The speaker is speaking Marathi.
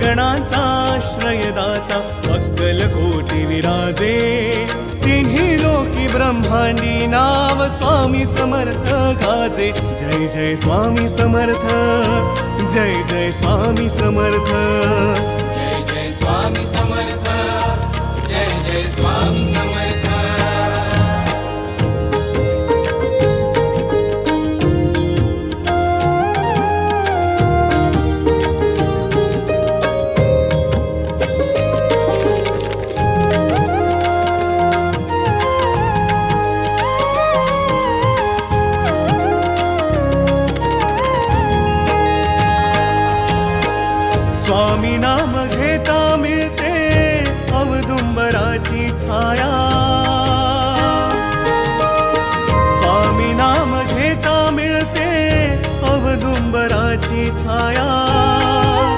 गणांचा आश्रयदाता अक्कलकोटी विराजे तिन्ही लोकी ब्रह्मांडी नाव स्वामी समर्थ गाजे जय जय स्वामी समर्थ जय जय स्वामी समर्थ जय जय स्वामी समर्थ जय जय स्वामी समर्थ स्वामी नाम घेता मिळते औदुंबराची छाया स्वामी नाम घेता मिळते औदुंबराची छाया